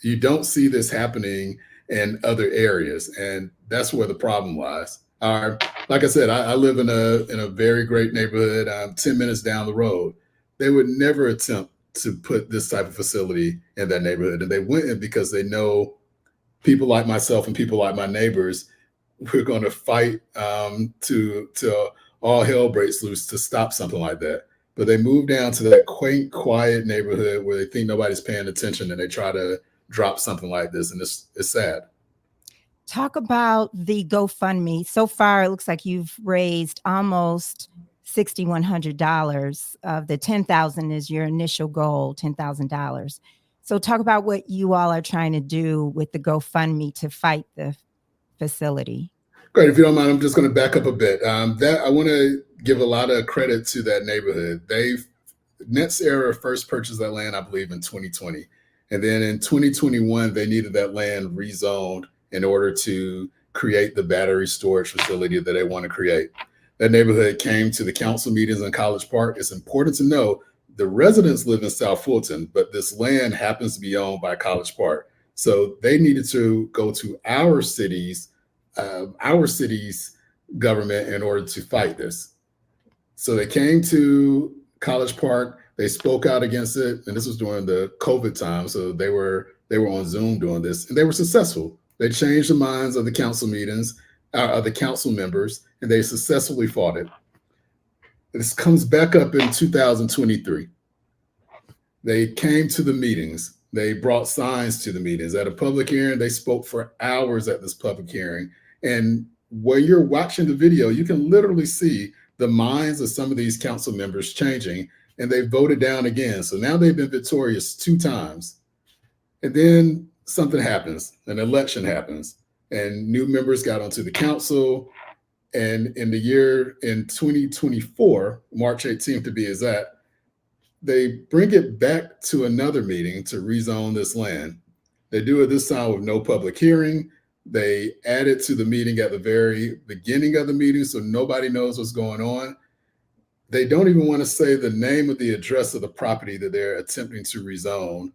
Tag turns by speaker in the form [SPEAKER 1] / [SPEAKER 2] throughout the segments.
[SPEAKER 1] You don't see this happening in other areas, and that's where the problem lies. Like I said, I live in a very great neighborhood. I'm 10 minutes down the road. They would never attempt to put this type of facility in that neighborhood, and they wouldn't because they know people like myself and people like my neighbors, we're going to fight to all hell breaks loose to stop something like that. But they move down to that quaint, quiet neighborhood where they think nobody's paying attention, and they try to drop something like this, and it's sad.
[SPEAKER 2] Talk about the GoFundMe. So far, it looks like you've raised almost $6,100. Of the 10,000 is your initial goal, $10,000. So talk about what you all are trying to do with the GoFundMe to fight the facility.
[SPEAKER 1] Great. If you don't mind, I'm just going to back up a bit. That I want to give a lot of credit to that neighborhood. NextEra first purchased that land, I believe, in 2020. And then in 2021, they needed that land rezoned in order to create the battery storage facility that they want to create. That neighborhood came to the council meetings in College Park. It's important to know the residents live in South Fulton, but this land happens to be owned by College Park. So they needed to go to our city's government in order to fight this. So they came to College Park. They spoke out against it, and this was during the COVID time. So they were on Zoom doing this, and they were successful. They changed the minds of the council meetings, of the council members, and they successfully fought it. This comes back up in 2023. They came to the meetings. They brought signs to the meetings. At a public hearing, they spoke for hours at this public hearing. And when you're watching the video, you can literally see the minds of some of these council members changing, and they voted down again. So now they've been victorious 2 times. And then something happens, an election happens, and new members got onto the council. And in 2024, March 18th to be exact, they bring it back to another meeting to rezone this land. They do it this time with no public hearing. They add it to the meeting at the very beginning of the meeting, so nobody knows what's going on. They don't even want to say the name of the address of the property that they're attempting to rezone.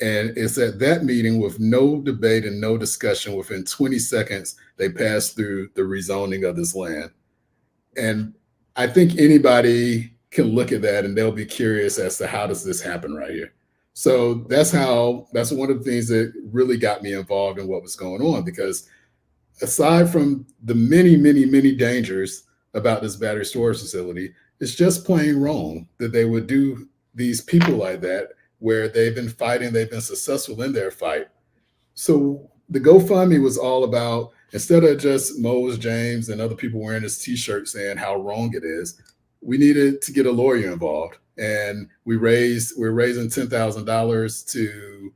[SPEAKER 1] And it's at that meeting, with no debate and no discussion, within 20 seconds, they pass through the rezoning of this land. And I think anybody can look at that and they'll be curious as to how does this happen right here. So that's one of the things that really got me involved in what was going on, because aside from the many, many, many dangers about this battery storage facility, it's just plain wrong that they would do these people like that, where they've been fighting, they've been successful in their fight. So the GoFundMe was all about, instead of just Mose James and other people wearing this t-shirt saying how wrong it is, we needed to get a lawyer involved. And we're raising $10,000 to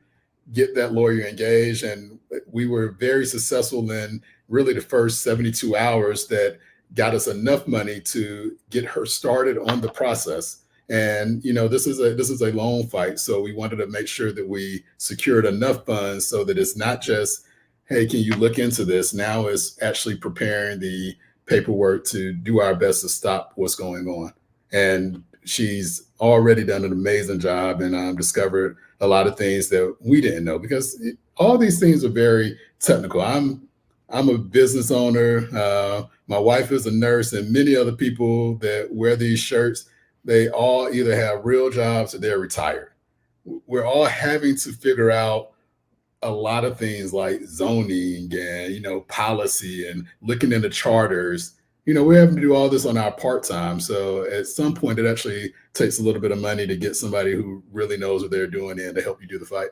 [SPEAKER 1] get that lawyer engaged. And we were very successful in really the first 72 hours that got us enough money to get her started on the process. And this is a loan fight, so we wanted to make sure that we secured enough funds so that it's not just, hey, can you look into this? Now it's actually preparing the paperwork to do our best to stop what's going on. And she's already done an amazing job, and discovered a lot of things that we didn't know, because all these things are very technical. I'm a business owner. My wife is a nurse, and many other people that wear these shirts, they all either have real jobs or they're retired. We're all having to figure out a lot of things like zoning and, policy and looking into charters. We're having to do all this on our part-time. So at some point, it actually takes a little bit of money to get somebody who really knows what they're doing in to help you do the fight.